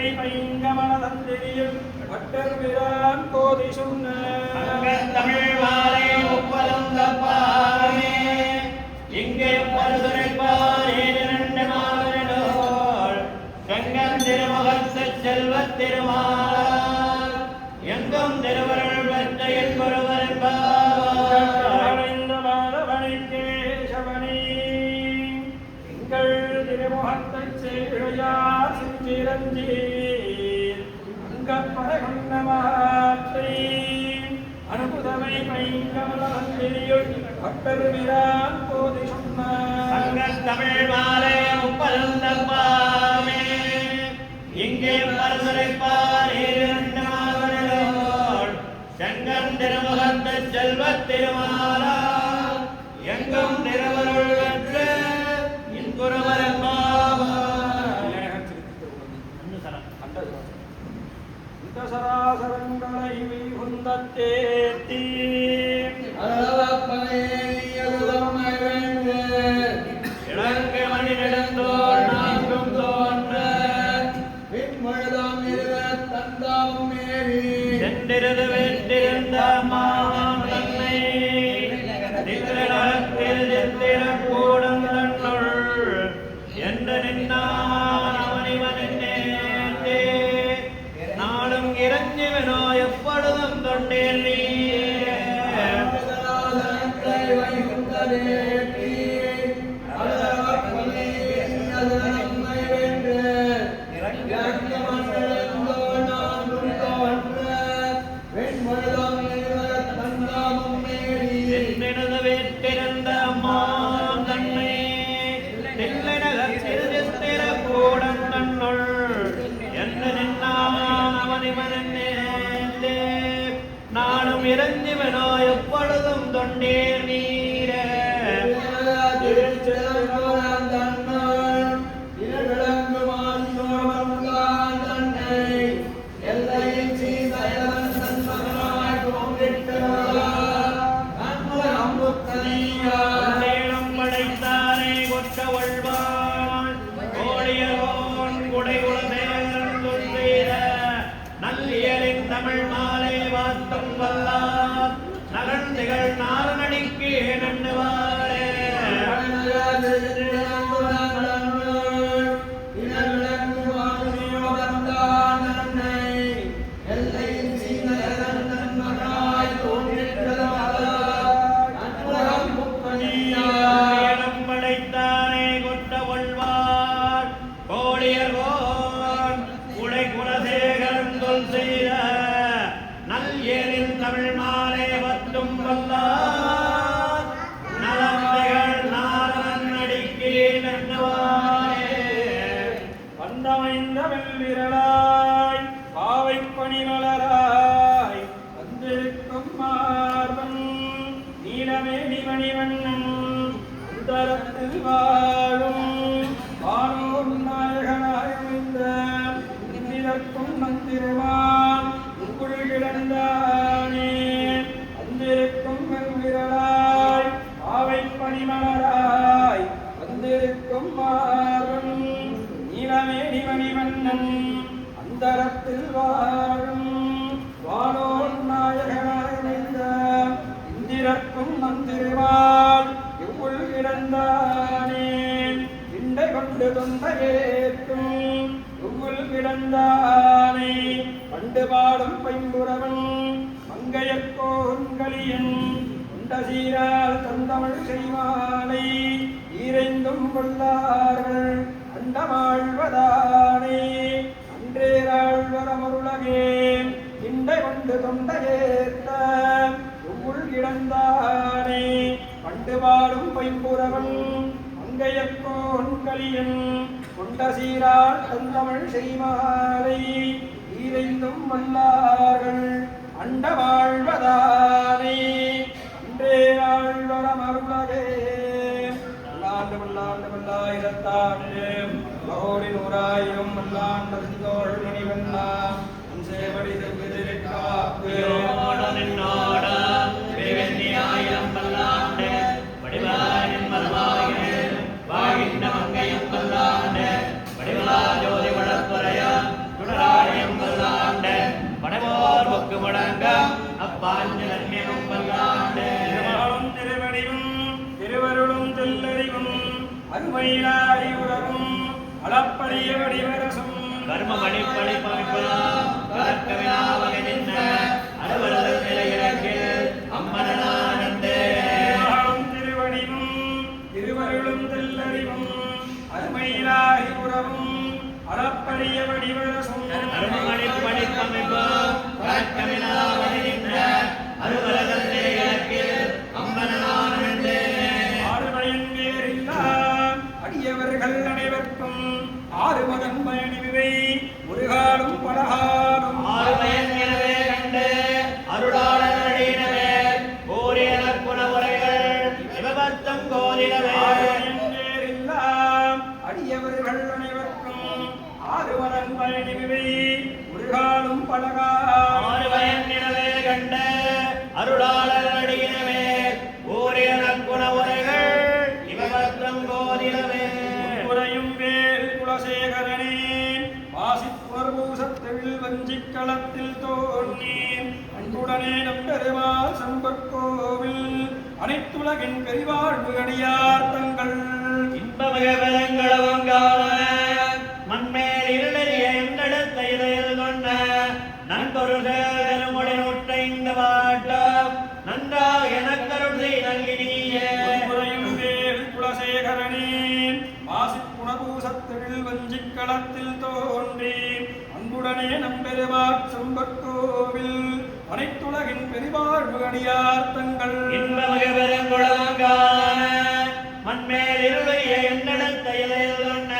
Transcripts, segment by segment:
அனுபுதமை பைங்கமல தந்திரியில் பட்டர்பிரான் கோதி சொன்ன தமிழ் மாலை முப்பதும் தப்பாமே இங்கே பருதுரைப்பாரே இரண்டு மாவனோள் கங்கன் திருமுகத்து செல்வத் திருமால் எங்கும் திருவருள் பெற்ற என்பொருவர் திருமுகத்தை சேழையார் சிற்றிரஞ்சீர் அங்கப்பரகுன்னமாற்றை அனுபுதமை பைங்கமலந்திரியுள் பட்டர்பிரான் கோதி சொன்ன தமிழ் மாலை முப்பதும் தப்பாமே இங்கே பருதுரைப்பார் இரண்டு மாவனோள் செங்கன் திருமுகத்து செல்வத் திருமாலா எங்கும் திருவருள் பெற்ற இன்புறவர் சராசரங்களை வைகுந்தத்தேத்தி இளங்க மணி நடந்தோர் நான்கும் தோன்ற சென்றிருது வெற்றிருந்த மாம் தன்னை நித்திரத்தில் நித்திரக்கூடம் தன்னுள் என்று நின்னான் அவனிவனே நாளும் இறஞ்சிவனோ எப்பொழுதும் தொண்டேன் நீ வெற்றிருந்த மாம் தன்னை கூடம் தன்னுள் என்று நின்னான் அவனிவனே நானும் இறஞ்சிவனோ எப்பொழுதும் தொண்டேர் நீர படைத்தாரே கொற்ற ஒழ்வான் கோழியோன் குடை குலதேவன் செய்த நல்லியலின் தமிழ் மாலை வாத்தம் வல்லார் நகழ்ந்திகள் நாரணடிக்கு நண்ணுவாரே படைத்தானே கொற்ற ஒழ்வார் கோழியர்கோன் குடை குலசேகரன் தொல் செய்த நல்லியலின் தமிழ் மாலை வத்தும் வல்லார் நலந்தைகள் நாரணன் அடிக்கே நண்ணுவாரே வந்தமைந்த வெள்ளிரளாய் பாவை பணிமலராய் வந்திருக்கும் மார்பன் நீலமேனி மணிவண்ணன் உதரத்தில் வாழும் வானோர் நாயகனாயமைந்த இந்திரக்கும் நந்திருமான் உக்குள் கிடந்தானே வந்திருக்கும் வெள்ளிரளாய் பாவை பணிமலராய் வந்திருக்கும் மார்பன் நீலமேனி மணிவண்ணன் அந்தரத்தில் வாழும் வானோர் நாயகனாயமைந்த இந்திரக்கும் நந்திருமான் இவ்வுள் கிடந்தானே இண்டை கொண்டு தொந்தையேற்றும் இவ்வுள் கிடந்தானே பண்டு பாடும் பைம்புறவன் மங்கையர்கோன்களியன் கொண்ட சீரால் தந்தமிழ் செய்வானை ஈரைந்தும் கொள்ளார்கள் அண்டமாழ்வதானே அன்றேராழ்வரமருளகே இண்டை கொண்டு தொண்டையேற்ற உள் கிடந்தானே பண்டு பாடும் பைம்புறவன் மங்கையர்கோன் களியன் கொண்ட சீரால் தந்தமிழ் செய்மாலை ஈரைந்தும் வல்லார்கள் அண்டமாழ்வதானே அன்றே ஆழ்வரமருளகே வல்லாண்டு வல்லாண்டு வல்லாயிரத்தாண்டு கோடி நூறாயிரம் வல்லாண்டு தோள் மணிவண்ணா சேவடி செவ்விதிருக்காப்பு ஆயிரம் வல்லாண்டு வடிவாயின் மல்வாயே வாழ்கின்ற மங்கையும் வல்லாண்டு வடிவா ஜோதி வளர்த்துறையா அப்பாஞ்சலன்யமும் வல்லாண்டே திருமாலும் திருவடிவும் திருவருளும் தெல்லறிவும் அருமையிலாய் உறவும் அளப்பரிய வடிவரசும் கர்மமணி பழிப்பமைப்பதாம் கலக்கவினா வகை நின்ன அறுவரல் நிலையிலக்கில் அம்மனானந்தே திருமாலும் திருவடிவும் திருவருளும் தெல்லறிவும் அருமையிலாய் உறவும் அளப்பரிய வடிவரசும் கர்மமணி பழிப்பமைப்பதாம் கலக்கவினா வகை நின்ற அறுவரல் நிலையிலக்கில் அம்மனானந்தே ஆறுபயன் வேறில்லாம் அடியவர்கள் அனைவர்க்கும் ஆறுமதன் பயணிவை முருகாலும் பலகாலும் ஆறுபயன் எனவே கண்டு அருளாளர் அடியினவே கோரிய நற்குண உரைகள் சிவபத்தம் கோதிலவே ஆறுபயன் வேறில்லாம் அடியவர்கள் அனைவர்க்கும் ஆறுமதன் பயணிவை முருகாலும் பலகாலும் ஆறுபயன் எனவே கண்ட அருளாளர் அடியினவே கோரிய நற்குண உரைகள் சிவபத்தம் கோதிலவே உரையும் வேல் குலசேகரனே வாசிப்பூசத்தில் வஞ்சிக்களத்தில் தோன்றேன் அன்புடனே நம்பெருமாள் சம்பற்கோவில் அனைத்துலகின் பெரிவாழ்வு அடியார் தங்கள் இன்பமிக பெருங்களவங்கால மண்மேல் இருளறிய எங்கடத்த இதழில் கொண்ட நண்பொருள் பெருமொழி நூற்றைந்த வாட்டம் நன்றாக எனக்கருள் நல்கினியே உரையும் வேல் குலசேகரனே வாசிப்புணபூசத்தில் வஞ்சிக்களத்தில் தோன்றேன் அன்புடனே நம்பெருமாள் சம்பற்கோவில் அனைத்துலகின் பெரிவாழ்வு அடியார் தங்கள் இன்பமிக பெருங்குளவங்கான மண்மேல் இருளைய எண்ணெடுத்த இலையில் சொன்ன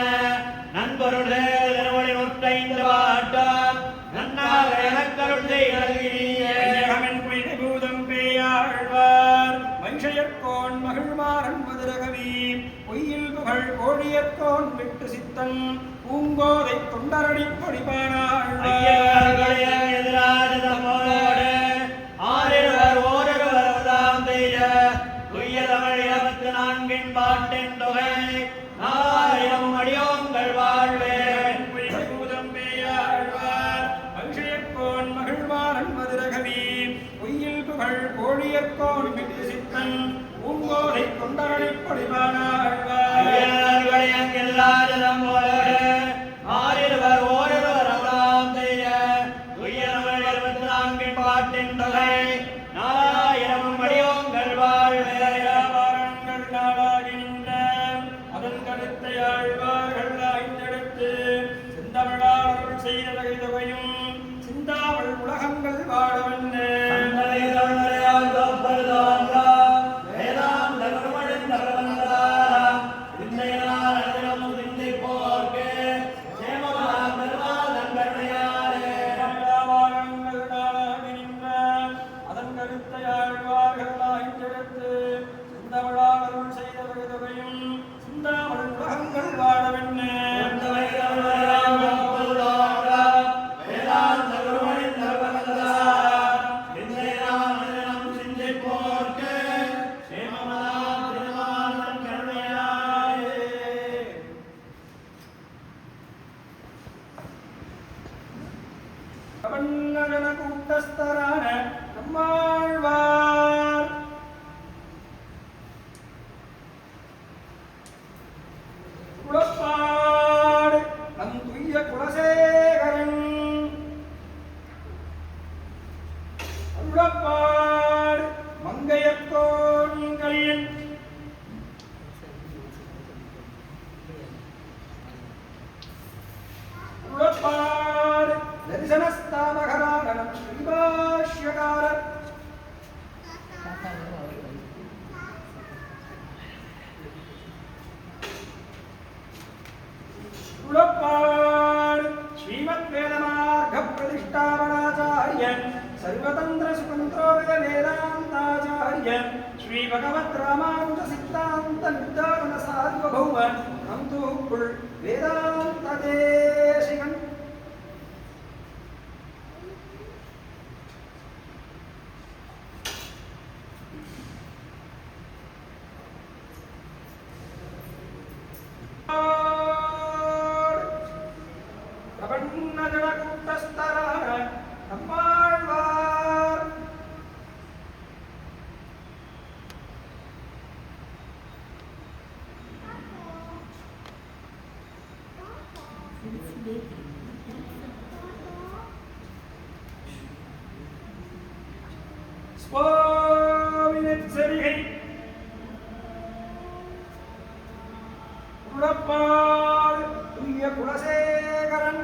நண்பொருள் திருமொழி நூற்றைந்து வாட்டம் நன்னாக எனக்கருள் நல்கினியே வையகமென் பொய்கை பூதம் பேயாழ்வார் வைஷயற்கோன் மகிழ்மாறன் மதுரகவி பொய்யில் புகழ் கோழியற்கோன் விட்டு சித்தன் பூங்கோதை தொண்டரடி பொடிபானாழ்வார் ஐயர்களே எதிராஜதமோடு ஆறிருவர் ஓரிருவர் உதாம் தெய்ய துய்ய தமிழ் 24 பாட்டின் தொகை 4000 அடியோங்கள் வாழ்வே பொய்கை பூதம் பேயாழ்வார் வைஷயற்கோன் மகிழ்மாறன் மதுரகவி பொய்யில் புகழ் கோழியற்கோன் விட்டு சித்தன் பூங்கோதை தொண்டரடி பொடிபானாழ்வார் ஐயர்களே எல்லாஜதமோடு ஆறிருவர் ஓரிருவர் உதாம் தெய்ய துய்ய தமிழ் 24 பாட்டின் தொகை 4000 அடியோங்கள் வாழ்வே வாரங்கள் நாளாகி நின்ற அதன் கருத்தை ஆழ்வார்கள் ஐந்தெடுத்து செந்தமிழாளர்கள் செய்த வகைதொகையும் சிந்தாவள் உலகங்கள் வாழவென்ன வாரங்கள் நாளாகி நின்ற அதன் கருத்தை ஆழ்வார்கள் ஐந்தெடுத்து செந்தமிழாளர்கள் செய்த வகைதொகையும் சிந்தாவள் உலகங்கள் வாழவென்ன பிரபன்னஜன கூட்டஸ்தரான நம்மாழ்வார் குலப்பாடு நம் துய்ய குலசேகரன் குலப்பாடு மங்கையர்கோன்களின் குலப்பாடு தரிசனஸ்தாமகரான நம் ஸ்ரீபாஷ்யகாரர் குலப்பாடு ஸ்ரீமத் வேதமார்க்க பிரதிஷ்டாபனாச்சாரியன் சர்வதந்திர சுதந்திரோக வேதாந்தாச்சாரியன் ஸ்ரீ பகவத் ராமானுஜ சித்தாந்த நிர்தாரண சார்வபௌமன் நம் தூக்குள் வேதாந்த தேசிகன் பிரபன்னஜன கூட்டஸ்தரான நம்மாழ்வார் சுவாமி நெச்சரிகை குலப்பாடு துய்ய குலசேகரன்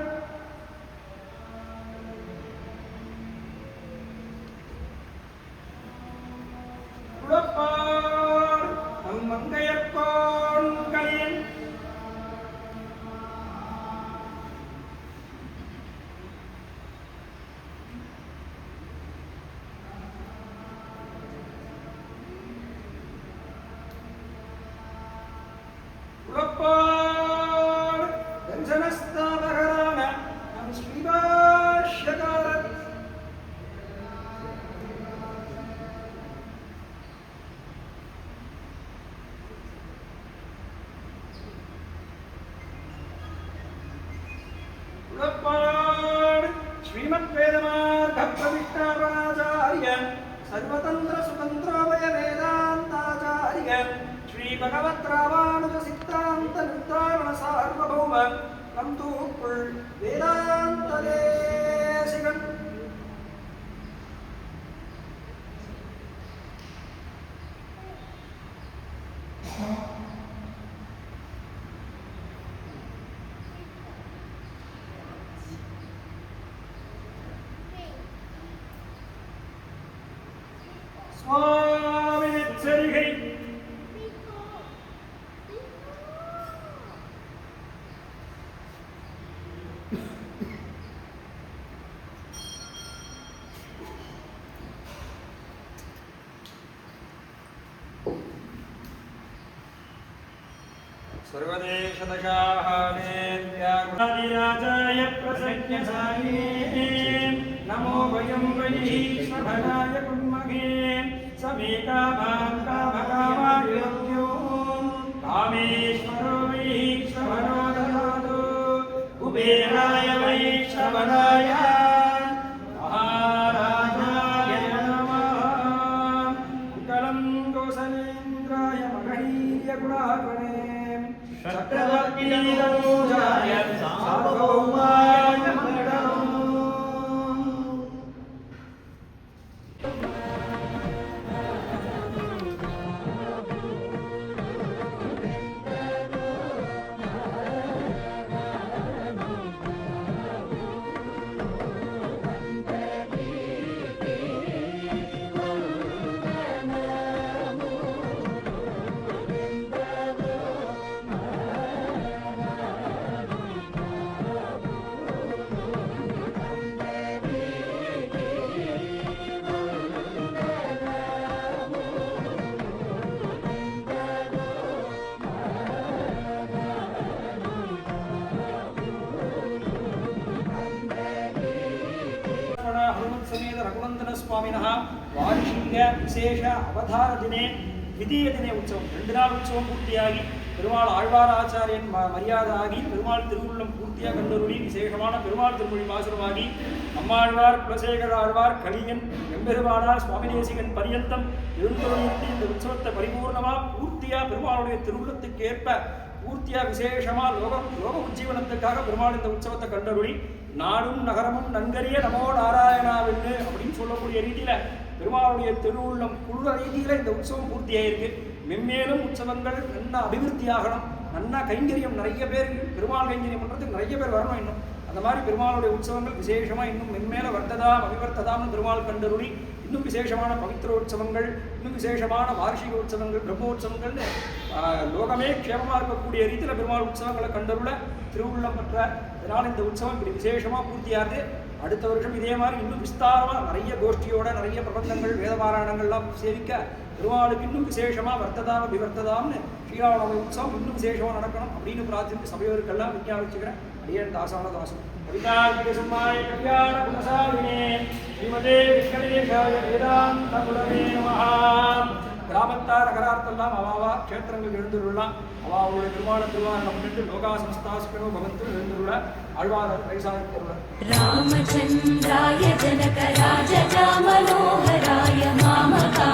குலப்பாடு நம் மங்கையர்கோன்களின் குலப்பாடு தஞ்சனஸ்தாபகரான நம் ஸ்ரீபாஷ்யகாரர் குலப்பாடு ஸ்ரீமத் வேதமார்க்க பிரவிஷ்டாரணாச்சாரிய சர்வதந்திர சுதந்திரோபய வேதாந்தாச்சாரிய ஸ்ரீ பகவத் ராமானுஜ சித்தாந்த நிர்தாரண சார்வபௌம நம் தூக்குள் வேதாந்த தேசிகன் சுவாமி நெச்சரிகை सर्वदेशदशाहानेन्द्यादिराजाय प्रसज्ञसाये नमो वयं वैश्वभराय कुर्महे समे कामान् कामकामायोग्यो कामेश्वरो वैश्वभरो ददातु कुबेराय वैश्वभराय महाराजाय नमः मङ्गलं कौसलेन्द्राय मगधीर्यगुणागणे चक्रवर्तीराजाय सार्वभौमाय मङ्गलम् समेत रघुनंदन स्वामिनः वार्षिक विशेष अवतार दिने द्वितीय दिने उत्सवம் 2 நாள் உற்சவம் பூர்த்தியாகி பெருமாள் ஆழ்வார் ஆச்சாரியன் மரியாதை ஆகி பெருமாள் திருவுள்ளம் பூர்த்தியாக கண்டருளி விசேஷமான பெருமாள் திருமொழி பாசுரமாகி அம்மாழ்வார் குலசேகர ஆழ்வார் கலியன் எம்பெருமானார் சுவாமி தேசிகன் பரியந்தம் எழுந்தருளிட்டு இந்த உற்சவத்தை பரிபூர்ணமா பூர்த்தியா பெருமாளுடைய திருவுள்ளத்துக்கு ஏற்ப பூர்த்தியா விசேஷமா லோக உஜ்ஜீவனத்துக்காக பெருமாள் இந்த உற்சவத்தை கண்டருளி நாடும் நகரமும் நன்கரிய நமோ நாராயணாவென்று அப்படின்னு சொல்லக்கூடிய ரீதியில பெருமாளுடைய திருவுள்ளம் குழுத ரீதியில இந்த உற்சவம் பூர்த்தியாயிருக்கு. மென்மேலும் உற்சவங்கள் நல்லா அபிவிருத்தியாகணும், நல்லா கைங்கரியம் நிறைய பேர் பெருமாள் கைங்கரியம் பண்றதுக்கு நிறைய பேர் வரணும். இன்னும் அந்த மாதிரி பெருமாளுடைய உற்சவங்கள் விசேஷமா இன்னும் மென்மேல வர்த்ததாம் அபிவர்த்ததாம்னு பெருமாள் கண்டருளி இன்னும் விசேஷமான பவித்திர உற்சவங்கள், இன்னும் விசேஷமான வார்ஷிக உற்சவங்கள், பிரம்மோற்சவங்கள்னு லோகமே க்ஷேமமா இருக்கக்கூடிய ரீதியில பெருமாள் உற்சவங்களை கண்டருள திருவுள்ளம் பெற்ற. இதனால் இந்த உற்சவம் இப்படி விசேஷமா பூர்த்தியாகுது. அடுத்த வருஷம் இதே மாதிரி இன்னும் விஸ்தாரமா நிறைய கோஷ்டியோட நிறைய பிரபந்தங்கள் வேதபாராயணங்கள்லாம் சேவிக்க பெருமாளுக்கு இன்னும் விசேஷமா வர்த்ததாம் அபிவர்த்ததாம்னு ஸ்ரீராம உற்சவம் இன்னும் விசேஷமா நடக்கணும் அப்படின்னு பிரார்த்தித்து சபையோருக்கெல்லாம் விஞ்ஞாபிச்சுக்கிறேன். அடியன் தாசான தாசம் கவிதார்த்திக சிம்மாய கல்யாண குணசாலினே ஸ்ரீமதே விஷ்ணவேஷாய வேதாந்த குலவே நமஹ. கிராமத்தார் நகரார்த்தெல்லாம் அவாவா க்ஷேத்திரங்கள் எழுந்துள்ளலாம். அவாவுடைய திருவாரணம் பண்ணிட்டு லோகா சம்ஸ்தாஸ்கனோ பகவத்து எழுந்துள்ள ஆழ்வார் கைசாக ராமச்சந்திராய ஜனக ராஜ மனோகராய மாமகா